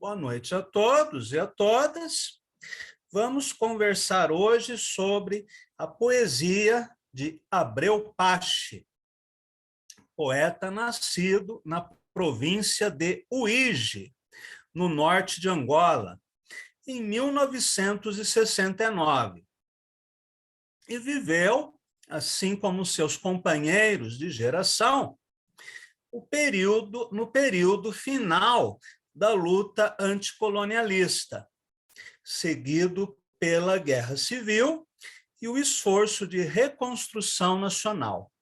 Boa noite a todos e a todas. Vamos conversar hoje sobre a poesia de Abreu Pache, poeta nascido na província de Uíge, no norte de Angola, em 1969. E viveu, assim como seus companheiros de geração, no período final da luta anticolonialista, seguido pela Guerra Civil e o esforço de reconstrução nacional.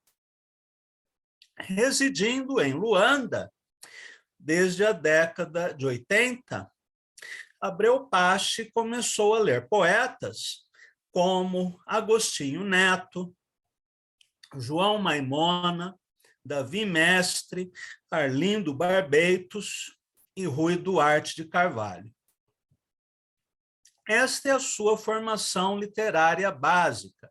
Residindo em Luanda desde a década de 80, Abreu Pache começou a ler poetas como Agostinho Neto, João Maimona, Davi Mestre, Arlindo Barbeitos e Rui Duarte de Carvalho. Esta é a sua formação literária básica,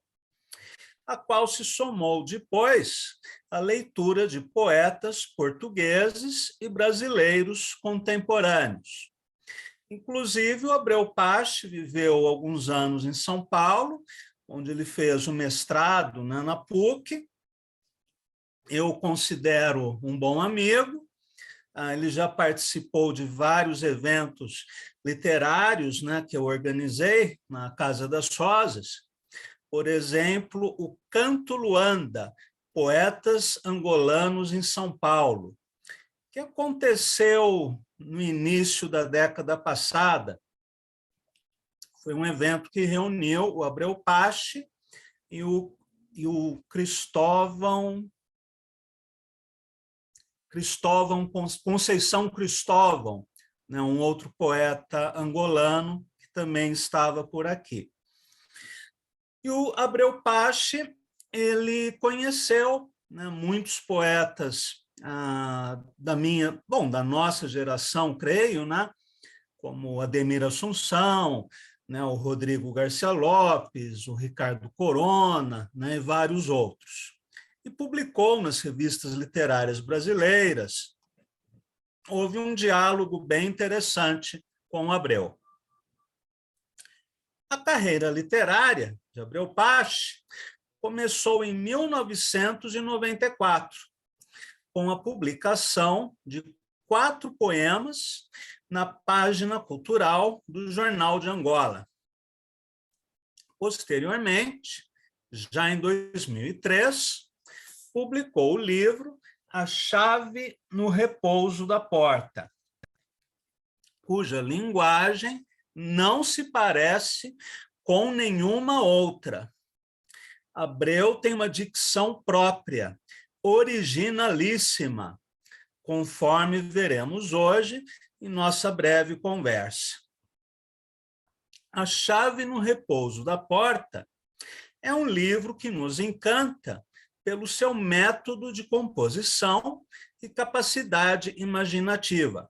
a qual se somou depois a leitura de poetas portugueses e brasileiros contemporâneos. Inclusive, o Abreu Pache viveu alguns anos em São Paulo, onde ele fez o mestrado na PUC. Eu considero um bom amigo. Ele já participou de vários eventos literários, que eu organizei na Casa das Rosas. Por exemplo, o Canto Luanda, Poetas Angolanos em São Paulo, que aconteceu no início da década passada. Foi um evento que reuniu o Abreu Pache e o Conceição Cristóvão, um outro poeta angolano que também estava por aqui. E o Abreu Pache, ele conheceu muitos poetas da nossa geração, creio, como Ademir Assunção, o Rodrigo Garcia Lopes, o Ricardo Corona, e vários outros. E publicou nas revistas literárias brasileiras. Houve um diálogo bem interessante com Abreu. A carreira literária de Abreu Pache começou em 1994, com a publicação de 4 poemas na página cultural do Jornal de Angola. Posteriormente, já em 2003, publicou o livro A Chave no Repouso da Porta, cuja linguagem não se parece com nenhuma outra. Abreu tem uma dicção própria, originalíssima, conforme veremos hoje em nossa breve conversa. A Chave no Repouso da Porta é um livro que nos encanta pelo seu método de composição e capacidade imaginativa.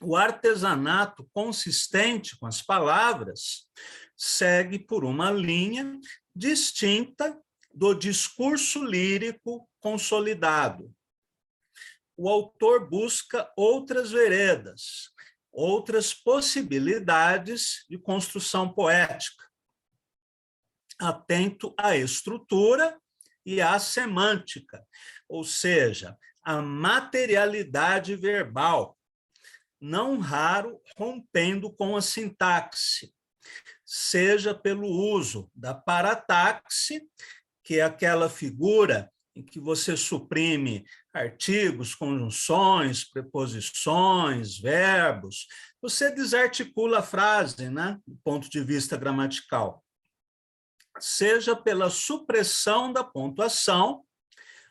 O artesanato consistente com as palavras segue por uma linha distinta do discurso lírico consolidado. O autor busca outras veredas, outras possibilidades de construção poética, atento à estrutura e à semântica, ou seja, à materialidade verbal, não raro rompendo com a sintaxe, seja pelo uso da parataxe, que é aquela figura em que você suprime artigos, conjunções, preposições, verbos, você desarticula a frase, do ponto de vista gramatical, seja pela supressão da pontuação,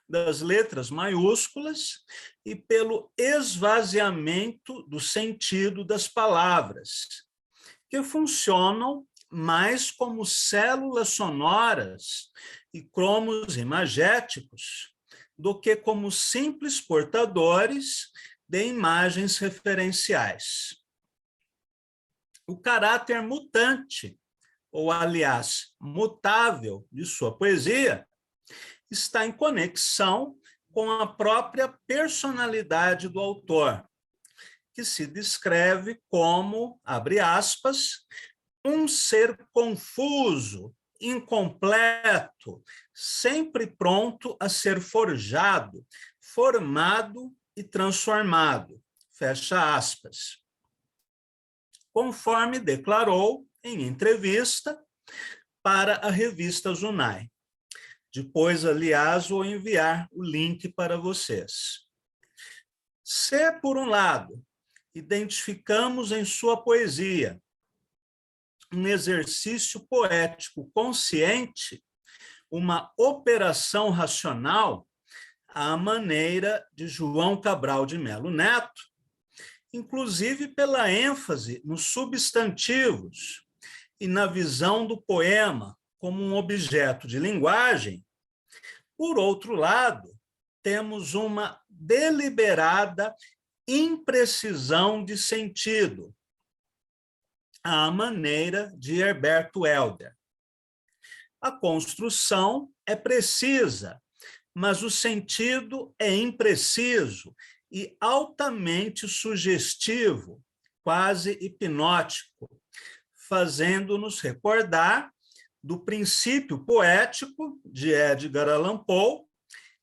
das letras maiúsculas e pelo esvaziamento do sentido das palavras, que funcionam mais como células sonoras e cromos imagéticos do que como simples portadores de imagens referenciais. O caráter mutante, ou aliás, mutável de sua poesia, está em conexão com a própria personalidade do autor, que se descreve como, abre aspas, um ser confuso, incompleto, sempre pronto a ser forjado, formado e transformado. Fecha aspas. Conforme declarou em entrevista para a revista Zunai. Depois, aliás, vou enviar o link para vocês. Se, por um lado, identificamos em sua poesia um exercício poético consciente, uma operação racional, à maneira de João Cabral de Melo Neto, inclusive pela ênfase nos substantivos e na visão do poema como um objeto de linguagem. Por outro lado, temos uma deliberada imprecisão de sentido, à maneira de Herberto Helder. A construção é precisa, mas o sentido é impreciso e altamente sugestivo, quase hipnótico, fazendo-nos recordar do princípio poético de Edgar Allan Poe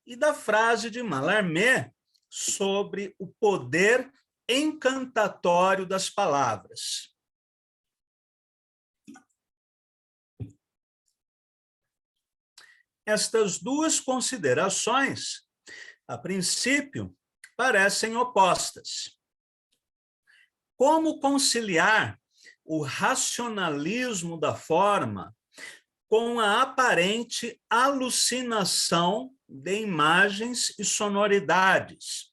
e da frase de Mallarmé sobre o poder encantatório das palavras. Estas duas considerações, a princípio, parecem opostas. Como conciliar o racionalismo da forma com a aparente alucinação de imagens e sonoridades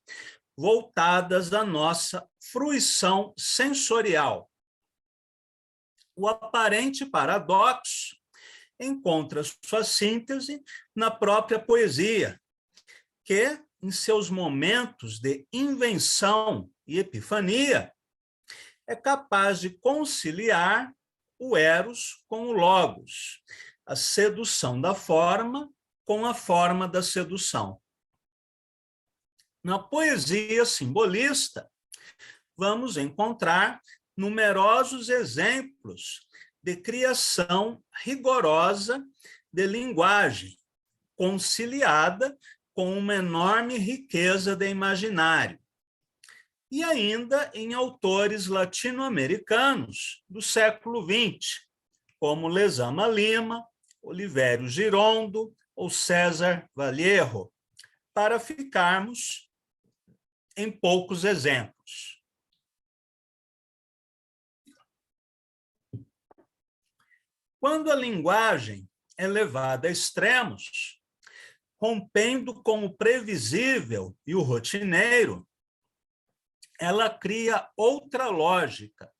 voltadas à nossa fruição sensorial? O aparente paradoxo encontra sua síntese na própria poesia, que, em seus momentos de invenção e epifania, é capaz de conciliar o eros com o logos, a sedução da forma com a forma da sedução. Na poesia simbolista, vamos encontrar numerosos exemplos de criação rigorosa de linguagem, conciliada com uma enorme riqueza de imaginário. E ainda em autores latino-americanos do século XX, como Lezama Lima, Olivério Girondo ou César Vallejo, para ficarmos em poucos exemplos. Quando a linguagem é levada a extremos, rompendo com o previsível e o rotineiro, ela cria outra lógica,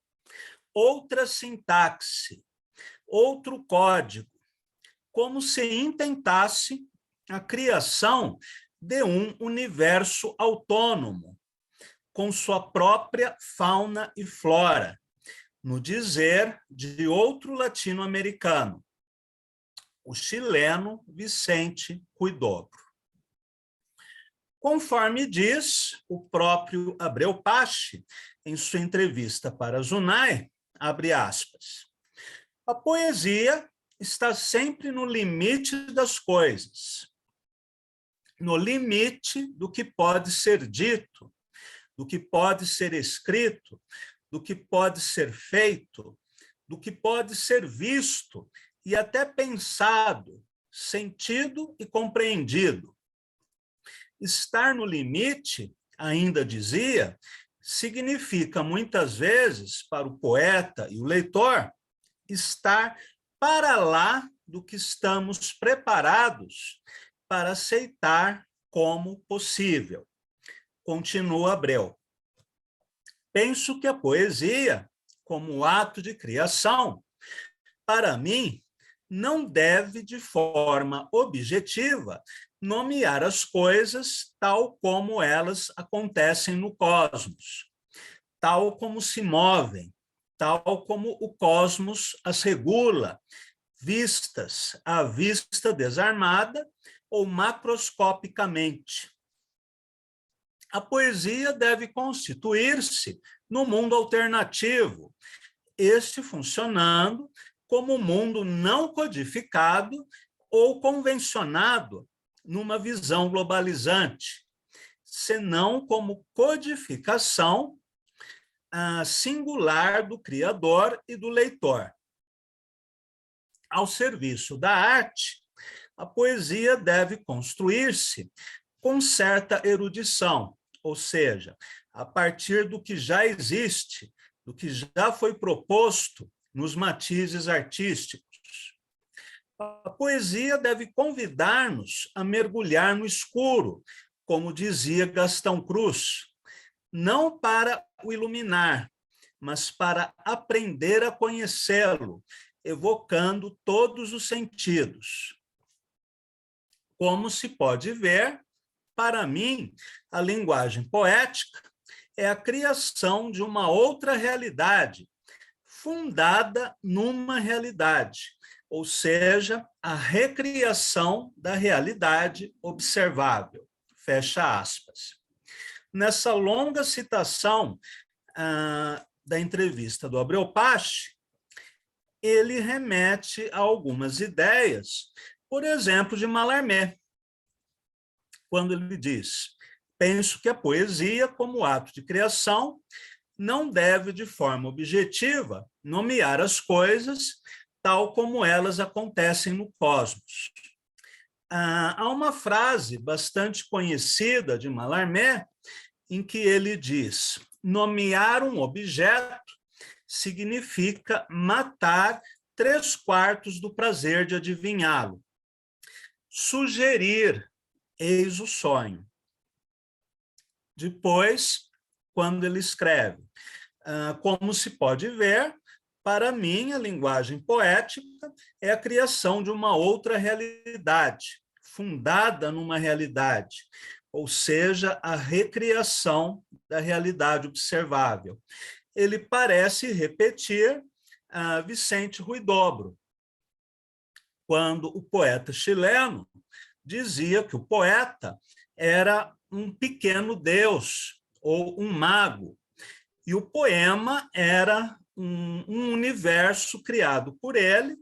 outra sintaxe, outro código, como se intentasse a criação de um universo autônomo, com sua própria fauna e flora, no dizer de outro latino-americano, o chileno Vicente Huidobro. Conforme diz o próprio Abreu Pache, em sua entrevista para Zunai, abre aspas, a poesia está sempre no limite das coisas, no limite do que pode ser dito, do que pode ser escrito, do que pode ser feito, do que pode ser visto e até pensado, sentido e compreendido. Estar no limite, ainda dizia, significa muitas vezes para o poeta e o leitor estar para lá do que estamos preparados para aceitar como possível. Continua Abreu. Penso que a poesia, como ato de criação, para mim, não deve, de forma objetiva, nomear as coisas tal como elas acontecem no cosmos, tal como se movem, tal como o cosmos as regula, vistas à vista desarmada ou macroscopicamente. A poesia deve constituir-se no mundo alternativo, este funcionando como um mundo não codificado ou convencionado numa visão globalizante, senão como codificação singular do criador e do leitor. Ao serviço da arte, a poesia deve construir-se com certa erudição, ou seja, a partir do que já existe, do que já foi proposto nos matizes artísticos. A poesia deve convidar-nos a mergulhar no escuro, como dizia Gastão Cruz, não para o iluminar, mas para aprender a conhecê-lo, evocando todos os sentidos. Como se pode ver, para mim, a linguagem poética é a criação de uma outra realidade, fundada numa realidade, ou seja, a recriação da realidade observável. Fecha aspas. Nessa longa citação da entrevista do Abreu Pache, ele remete a algumas ideias, por exemplo, de Mallarmé, quando ele diz: penso que a poesia, como ato de criação, não deve, de forma objetiva, nomear as coisas tal como elas acontecem no cosmos. Há uma frase bastante conhecida de Mallarmé, em que ele diz: nomear um objeto significa matar 3/4 do prazer de adivinhá-lo. Sugerir, eis o sonho. Depois, quando ele escreve: como se pode ver, para mim, a linguagem poética é a criação de uma outra realidade, fundada numa realidade, ou seja, a recriação da realidade observável. Ele parece repetir Vicente Huidobro, quando o poeta chileno dizia que o poeta era um pequeno deus ou um mago, e o poema era um universo criado por ele,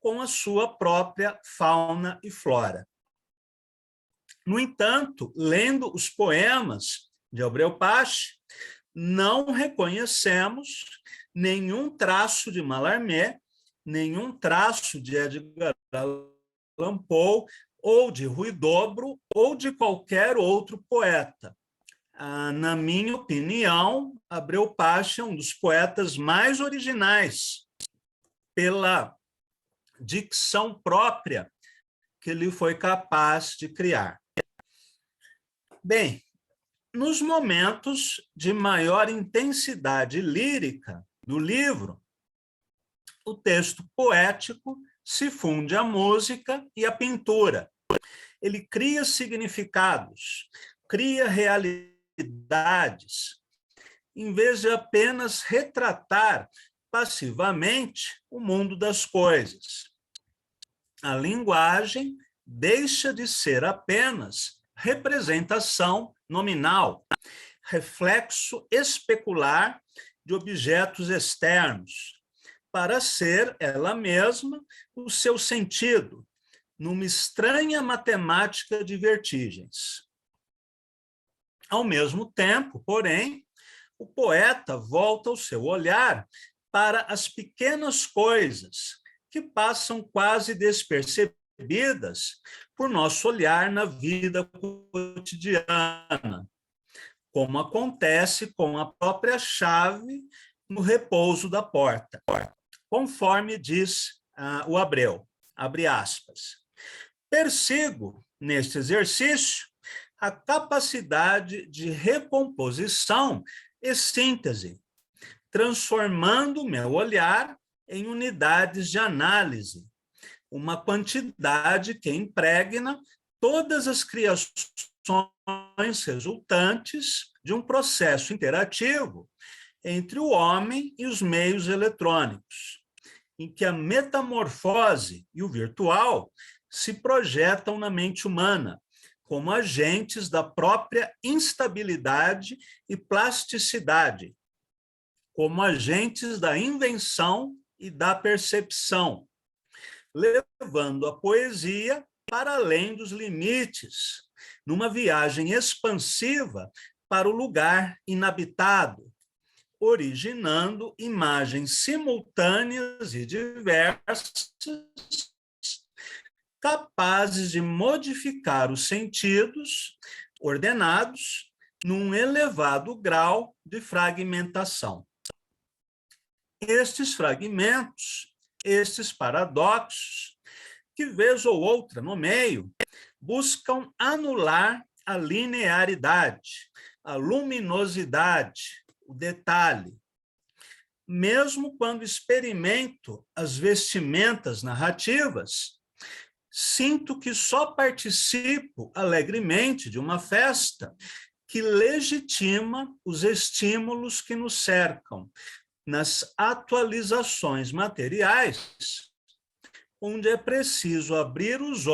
com a sua própria fauna e flora. No entanto, lendo os poemas de Abreu Pache, não reconhecemos nenhum traço de Mallarmé, nenhum traço de Edgar Allan Poe, ou de Huidobro, ou de qualquer outro poeta. Na minha opinião, Abreu Pache é um dos poetas mais originais, pela dicção própria que ele foi capaz de criar. Bem, nos momentos de maior intensidade lírica do livro, o texto poético se funde à música e à pintura. Ele cria significados, cria realidades, em vez de apenas retratar passivamente o mundo das coisas. A linguagem deixa de ser apenas representação nominal, reflexo especular de objetos externos, para ser ela mesma o seu sentido, numa estranha matemática de vertigens. Ao mesmo tempo, porém, o poeta volta o seu olhar para as pequenas coisas que passam quase despercebidas por nosso olhar na vida cotidiana, como acontece com a própria chave no repouso da porta, conforme diz o Abreu, abre aspas. Persigo, neste exercício, a capacidade de recomposição e síntese, transformando meu olhar em unidades de análise, uma quantidade que impregna todas as criações resultantes de um processo interativo entre o homem e os meios eletrônicos, em que a metamorfose e o virtual se projetam na mente humana, como agentes da própria instabilidade e plasticidade, como agentes da invenção e da percepção, levando a poesia para além dos limites, numa viagem expansiva para o lugar inabitado, originando imagens simultâneas e diversas, capazes de modificar os sentidos ordenados num elevado grau de fragmentação. Estes fragmentos, estes paradoxos, que vez ou outra no meio, buscam anular a linearidade, a luminosidade, o detalhe. Mesmo quando experimento as vestimentas narrativas, sinto que só participo alegremente de uma festa que legitima os estímulos que nos cercam, nas atualizações materiais, onde é preciso abrir os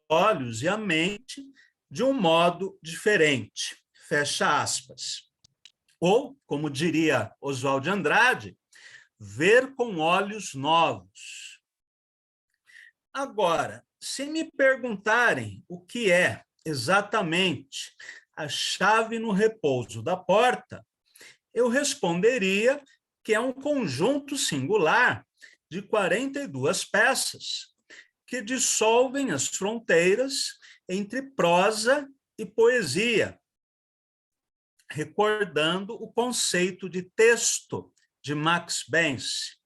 olhos e a mente de um modo diferente. Fecha aspas. Ou, como diria Oswald de Andrade, ver com olhos novos. Agora, se me perguntarem o que é exatamente a chave no repouso da porta, eu responderia que é um conjunto singular de 42 peças que dissolvem as fronteiras entre prosa e poesia, recordando o conceito de texto de Max Bense,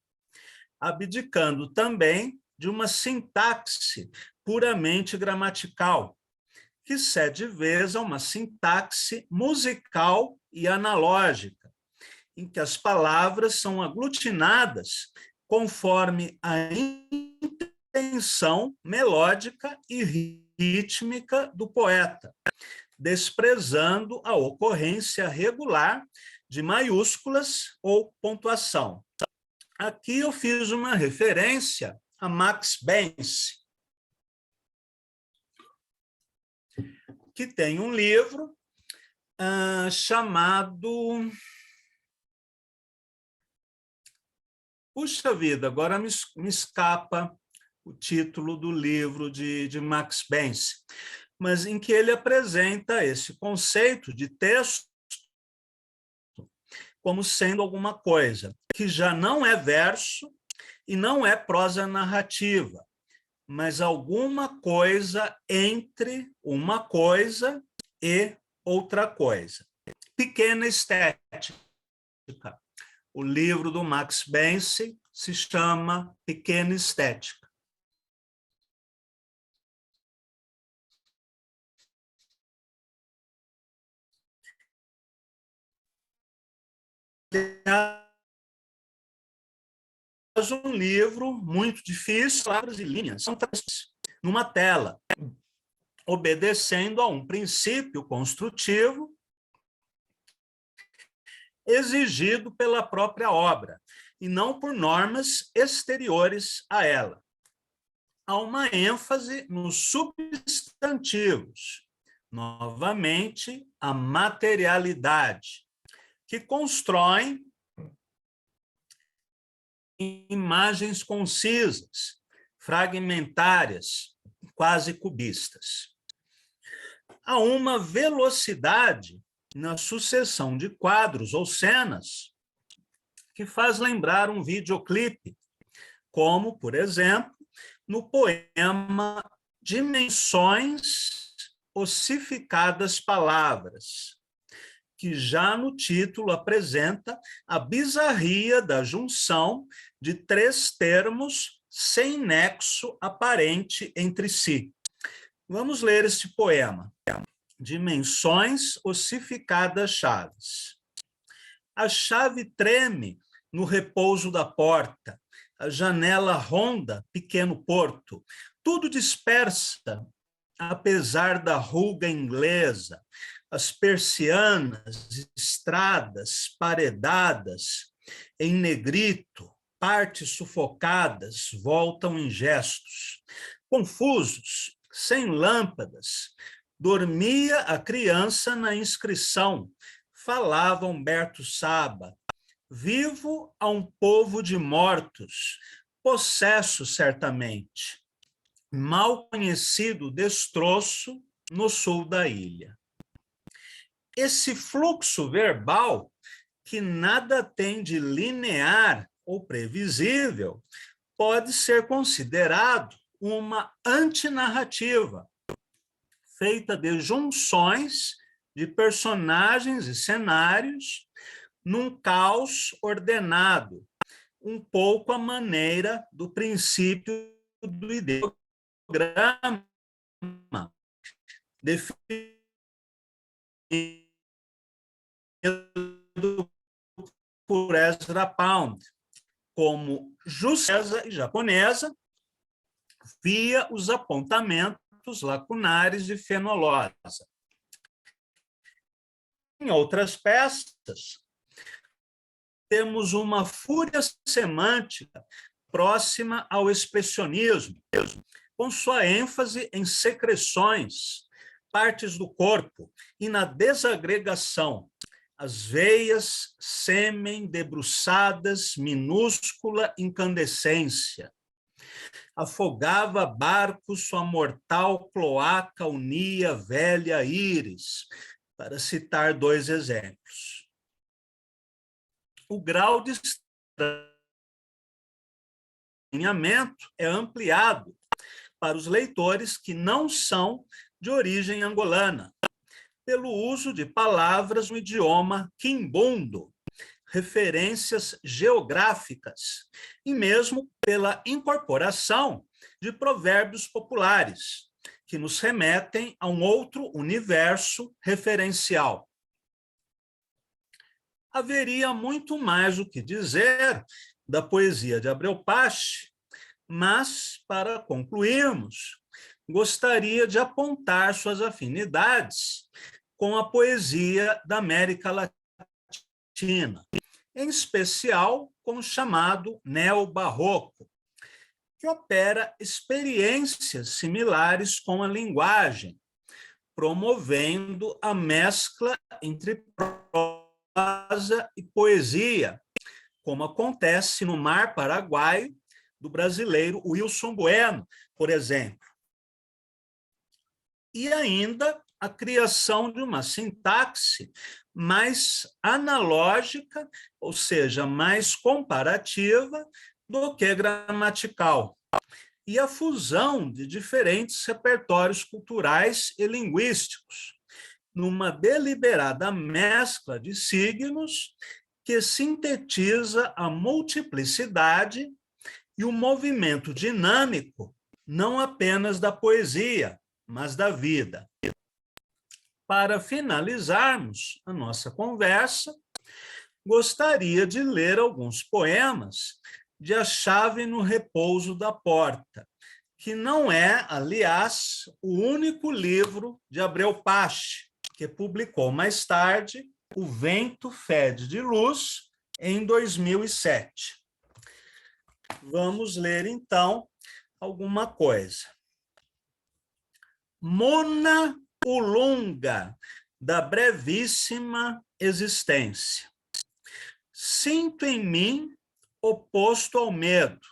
abdicando também de uma sintaxe puramente gramatical, que cede vez a uma sintaxe musical e analógica, em que as palavras são aglutinadas conforme a intenção melódica e rítmica do poeta, desprezando a ocorrência regular de maiúsculas ou pontuação. Aqui eu fiz uma referência a Max Bense, que tem um livro chamado... Puxa vida, agora me escapa o título do livro de Max Bense, mas em que ele apresenta esse conceito de texto como sendo alguma coisa que já não é verso e não é prosa narrativa, mas alguma coisa entre uma coisa e outra coisa. Pequena estética. O livro do Max Bense se chama Pequena Estética. É um livro muito difícil, palavras e linhas, são numa tela, obedecendo a um princípio construtivo exigido pela própria obra, e não por normas exteriores a ela. Há uma ênfase nos substantivos, novamente, a materialidade, que constroem imagens concisas, fragmentárias, quase cubistas. Há uma velocidade na sucessão de quadros ou cenas que faz lembrar um videoclipe, como, por exemplo, no poema Dimensões Ossificadas Palavras, que já no título apresenta a bizarria da junção de três termos sem nexo aparente entre si. Vamos ler este poema. Dimensões ossificadas chaves. A chave treme no repouso da porta, a janela ronda pequeno porto, tudo dispersa, apesar da ruga inglesa, as persianas, estradas paredadas, em negrito, partes sufocadas, voltam em gestos, confusos, sem lâmpadas, Dormia a criança na inscrição, falava Humberto Saba. Vivo a um povo de mortos, possesso certamente. Mal conhecido destroço no sul da ilha. Esse fluxo verbal, que nada tem de linear ou previsível, pode ser considerado uma antinarrativa, feita de junções de personagens e cenários num caos ordenado, um pouco à maneira do princípio do ideograma, definido por Ezra Pound como justiça japonesa via os apontamentos lacunares de Fenollosa. Em outras peças, temos uma fúria semântica próxima ao expressionismo, com sua ênfase em secreções, partes do corpo e na desagregação, as veias, sêmen, debruçadas, minúscula incandescência. Afogava barcos, sua mortal cloaca unia velha íris, para citar 2 exemplos. O grau de estranhamento é ampliado para os leitores que não são de origem angolana, pelo uso de palavras no idioma quimbundo, referências geográficas, e mesmo pela incorporação de provérbios populares, que nos remetem a um outro universo referencial. Haveria muito mais o que dizer da poesia de Abreu Pache, mas, para concluirmos, gostaria de apontar suas afinidades com a poesia da América Latina, em especial com o chamado neobarroco, que opera experiências similares com a linguagem, promovendo a mescla entre prosa e poesia, como acontece no Mar Paraguaio, do brasileiro Wilson Bueno, por exemplo. E ainda a criação de uma sintaxe mais analógica, ou seja, mais comparativa do que gramatical, e a fusão de diferentes repertórios culturais e linguísticos, numa deliberada mescla de signos que sintetiza a multiplicidade e o movimento dinâmico, não apenas da poesia, mas da vida. Para finalizarmos a nossa conversa, gostaria de ler alguns poemas de A Chave no Repouso da Porta, que não é, aliás, o único livro de Abreu Pache, que publicou mais tarde O Vento Fede de Luz, em 2007. Vamos ler, então, alguma coisa. Mona Ulunga, da brevíssima existência. Sinto em mim oposto ao medo.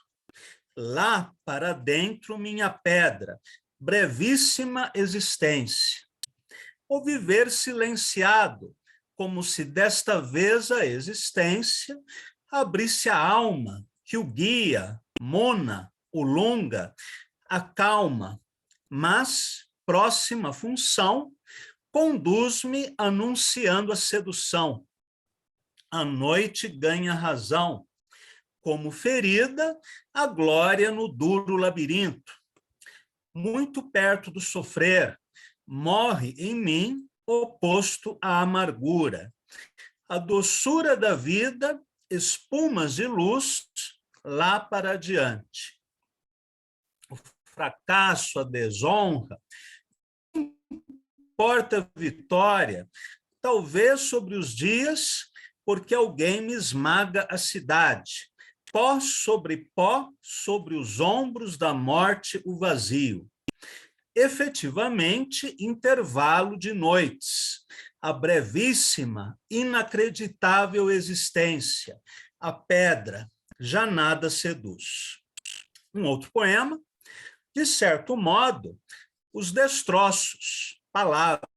Lá para dentro minha pedra, brevíssima existência. O viver silenciado, como se desta vez a existência abrisse a alma, que o guia, Mona Ulunga, acalma, mas próxima função conduz-me anunciando a sedução. A noite ganha razão, como ferida, a glória no duro labirinto. Muito perto do sofrer, morre em mim oposto à amargura. A doçura da vida, espumas de luz, lá para adiante. O fracasso, a desonra, importa a vitória, talvez sobre os dias, porque alguém me esmaga a cidade. Pó, sobre os ombros da morte, o vazio. efetivamente intervalo de noites, a brevíssima, inacreditável existência, a pedra já nada seduz. Um outro poema, de certo modo, os destroços, palavras.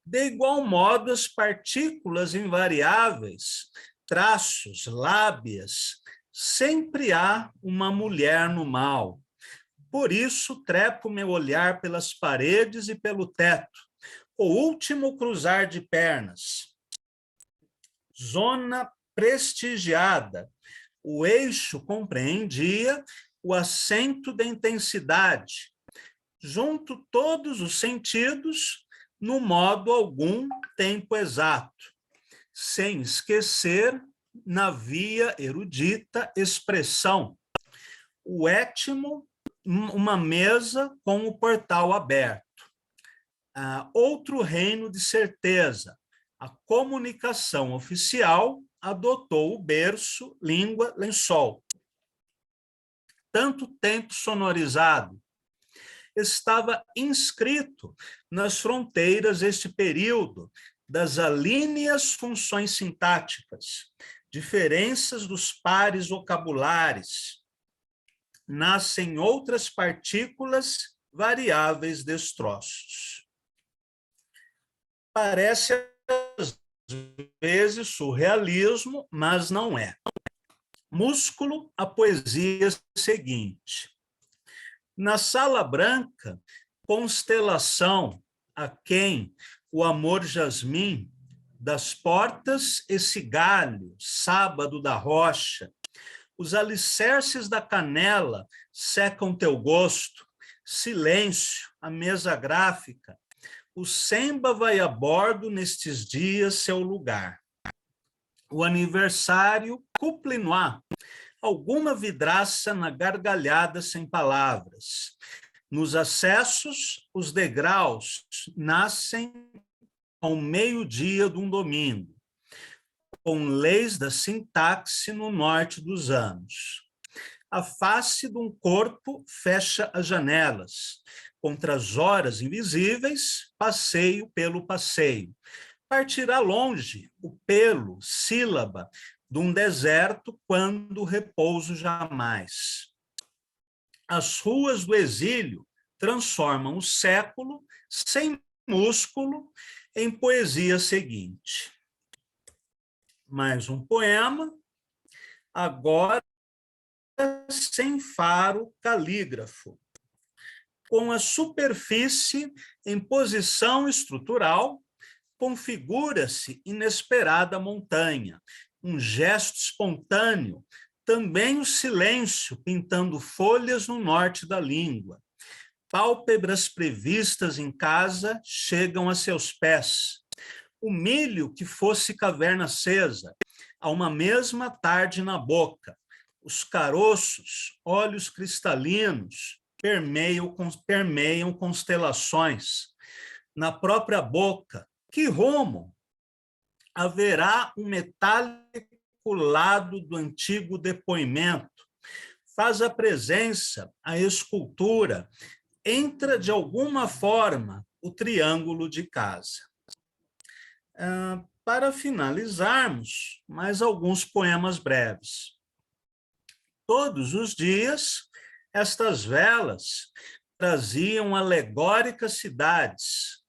De igual modo, as partículas invariáveis, traços, lábias, sempre há uma mulher no mal. Por isso, trepo meu olhar pelas paredes e pelo teto, o último cruzar de pernas. Zona prestigiada, o eixo compreendia o acento da intensidade, junto todos os sentidos, no modo algum tempo exato, sem esquecer, na via erudita, expressão, o étimo, uma mesa com o portal aberto. Outro reino de certeza, a comunicação oficial adotou o berço, língua, lençol. Tanto tempo sonorizado, estava inscrito nas fronteiras este período das alíneas funções sintáticas, diferenças dos pares vocabulares. Nascem outras partículas variáveis destroços. Parece às vezes surrealismo, mas não é. Músculo, a poesia seguinte. Na sala branca, constelação, a quem o amor jasmim, das portas esse galho, sábado da rocha, os alicerces da canela secam teu gosto, silêncio, a mesa gráfica, o Semba vai a bordo nestes dias seu lugar. O aniversário, couple noir, alguma vidraça na gargalhada sem palavras. Nos acessos, os degraus nascem ao meio-dia de um domingo, com leis da sintaxe no norte dos anos. A face de um corpo fecha as janelas. Contra as horas invisíveis, passeio pelo passeio. Partirá longe o pelo, sílaba, de um deserto quando repouso jamais. As ruas do exílio transformam o século, sem músculo, em poesia seguinte. Mais um poema, agora sem faro calígrafo, com a superfície em posição estrutural, configura-se inesperada montanha, um gesto espontâneo, também o silêncio pintando folhas no norte da língua. Pálpebras previstas em casa chegam a seus pés. O milho que fosse caverna acesa, a uma mesma tarde na boca. Os caroços, olhos cristalinos, permeiam constelações. Na própria boca, que rumo? Haverá um metálico lado do antigo depoimento. Faz a presença, a escultura, entra de alguma forma o triângulo de casa. Para finalizarmos, mais alguns poemas breves. Todos os dias, estas velas traziam alegóricas cidades.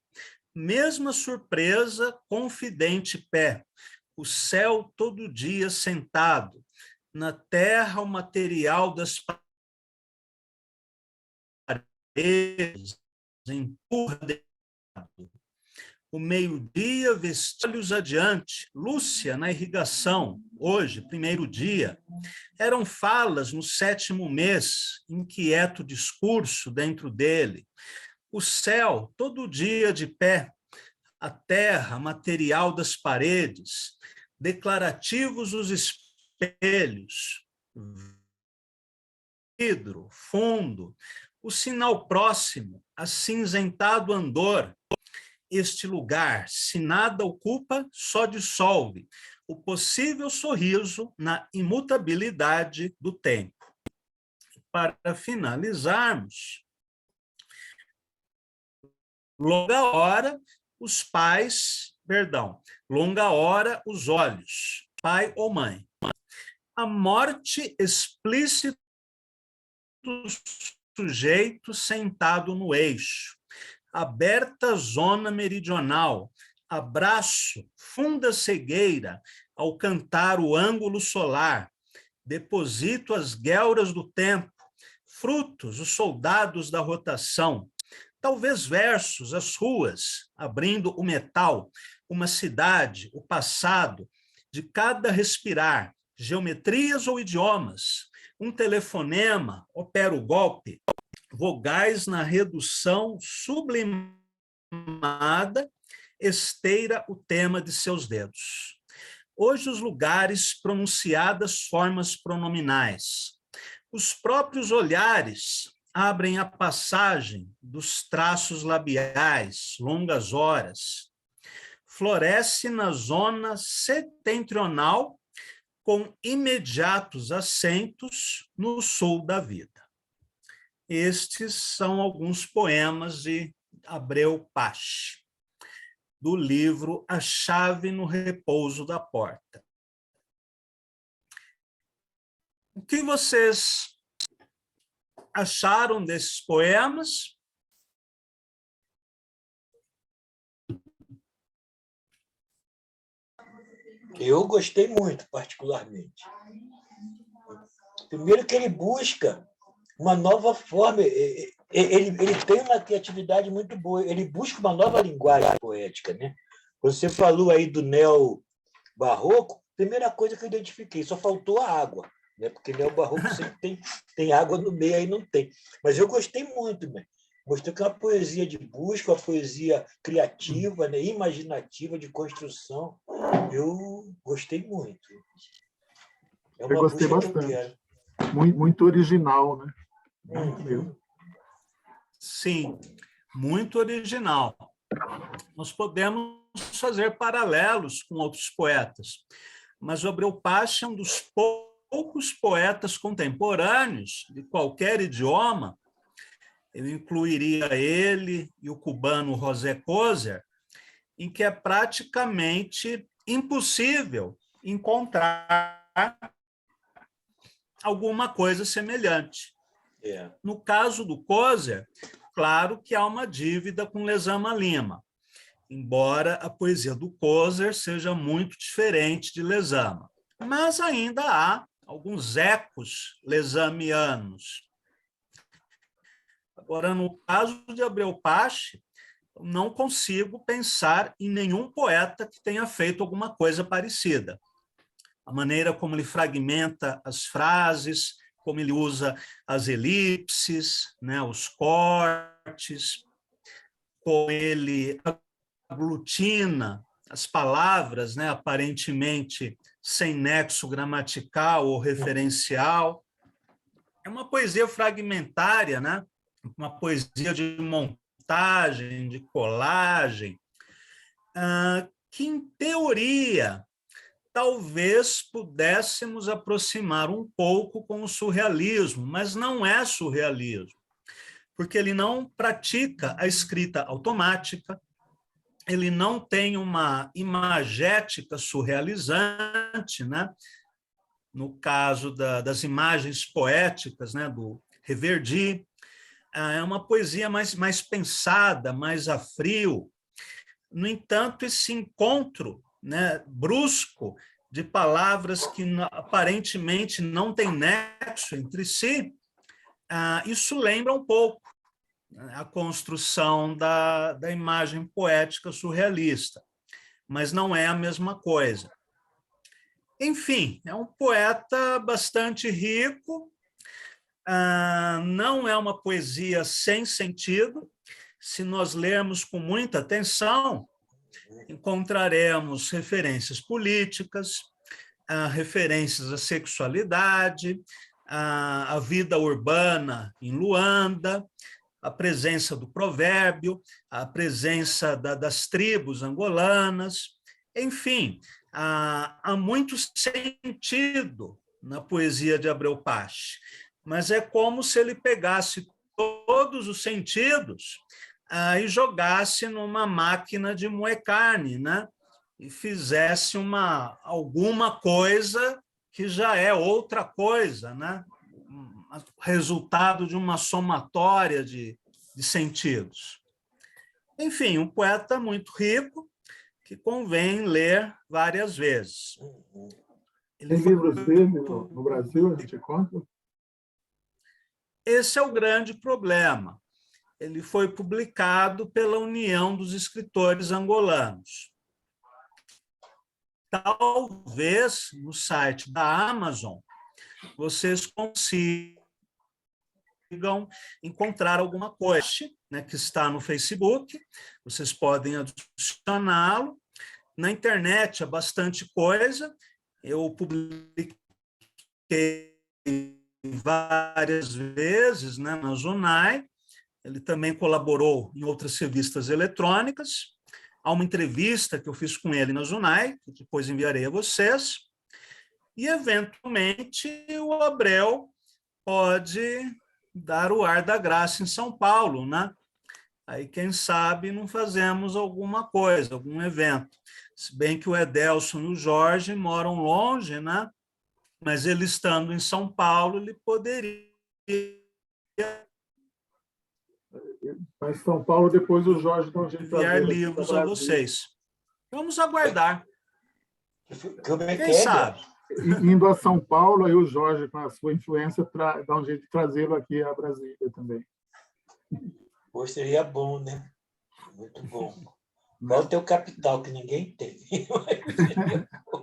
Mesma surpresa, confidente pé, o céu todo dia sentado, na terra o material das paredes, empurrado. O meio-dia, vestígios adiante, Lúcia na irrigação, hoje, primeiro dia. Eram falas no 7º mês, inquieto discurso dentro dele. O céu, todo dia de pé, a terra, material das paredes, declarativos os espelhos, vidro, fundo, o sinal próximo, acinzentado andor. Este lugar, se nada ocupa, só dissolve o possível sorriso na imutabilidade do tempo. Para finalizarmos, Longa hora os pais, perdão, longa hora os olhos, pai ou mãe. A morte explícita do sujeito sentado no eixo. Aberta zona meridional, abraço, funda cegueira, ao cantar o ângulo solar, deposito as guelras do tempo, frutos, os soldados da rotação, talvez versos, as ruas, abrindo o metal, uma cidade, o passado, de cada respirar, geometrias ou idiomas, um telefonema, opera o golpe, vogais na redução sublimada, esteira o tema de seus dedos. Hoje os lugares, pronunciadas formas pronominais. Os próprios olhares abrem a passagem dos traços labiais, longas horas. Floresce na zona setentrional, com imediatos assentos no sul da vida. Estes são alguns poemas de Abreu Pache, do livro A Chave no Repouso da Porta. O que vocês acharam desses poemas? Eu gostei muito, particularmente. Primeiro que ele busca uma nova forma, ele tem uma criatividade muito boa, ele busca uma nova linguagem poética, né? Você falou aí do neo-barroco, primeira coisa que eu identifiquei, só faltou a água, né? Porque neo-barroco sempre tem água no meio, aí não tem. Mas eu gostei muito, né? Mostrou que é uma poesia de busca, uma poesia criativa, né? Imaginativa, de construção. Eu gostei muito. É uma eu gostei busca que eu bastante. quero. Muito original, né? Muito mesmo. Sim, muito original. Nós podemos fazer paralelos com outros poetas, mas o Abreu Pache é um dos poucos poetas contemporâneos de qualquer idioma. Eu incluiria ele e o cubano José Coser, em que é praticamente impossível encontrar alguma coisa semelhante. No caso do Coser, claro que há uma dívida com Lezama Lima, embora a poesia do Coser seja muito diferente de Lezama. Mas ainda há alguns ecos lezamianos. Agora, no caso de Abreu Pache, não consigo pensar em nenhum poeta que tenha feito alguma coisa parecida. A maneira como ele fragmenta as frases, como ele usa as elipses, né, os cortes, como ele aglutina as palavras, né, aparentemente sem nexo gramatical ou referencial. É uma poesia fragmentária, né? Uma poesia de montagem, de colagem, que, em teoria, talvez pudéssemos aproximar um pouco com o surrealismo, mas não é surrealismo, porque ele não pratica a escrita automática, ele não tem uma imagética surrealizante, né? No caso das imagens poéticas, né, do Reverdy, é uma poesia mais pensada, mais a frio. No entanto, esse encontro, né, brusco de palavras que aparentemente não têm nexo entre si, isso lembra um pouco a construção da imagem poética surrealista, mas não é a mesma coisa. Enfim, é um poeta bastante rico, não é uma poesia sem sentido. Se nós lermos com muita atenção, encontraremos referências políticas, referências à sexualidade, à vida urbana em Luanda, a presença do provérbio, a presença das tribos angolanas, enfim, há muito sentido na poesia de Abreu Pache, mas é como se ele pegasse todos os sentidos e jogasse numa máquina de moer carne, né? E fizesse alguma coisa que já é outra coisa, né? Resultado de uma somatória de sentidos. Enfim, um poeta muito rico que convém ler várias vezes. Tem livros dele no Brasil, a gente encontra? Esse é o grande problema. Ele foi publicado pela União dos Escritores Angolanos. Talvez no site da Amazon vocês consigam encontrar alguma coisa, né, que está no Facebook, vocês podem adicioná-lo. Na internet há bastante coisa, eu publiquei várias vezes, né, na Zonai, ele também colaborou em outras revistas eletrônicas. Há uma entrevista que eu fiz com ele na Zonai, que depois enviarei a vocês, e, eventualmente, o Abreu pode dar o ar da graça em São Paulo, né? Aí, quem sabe, não fazemos alguma coisa, algum evento. Se bem que o Edelson e o Jorge moram longe, né? Mas ele estando em São Paulo, ele poderia... Mas São Paulo, depois o Jorge dá um jeito de enviar trazer livros a vocês. Vamos aguardar. Quem sabe? Indo a São Paulo, aí o Jorge, com a sua influência, dá um jeito de trazê-lo aqui a Brasília também. Pô, seria bom, né? Muito bom. Qual o teu capital, que ninguém tem? Seria bom.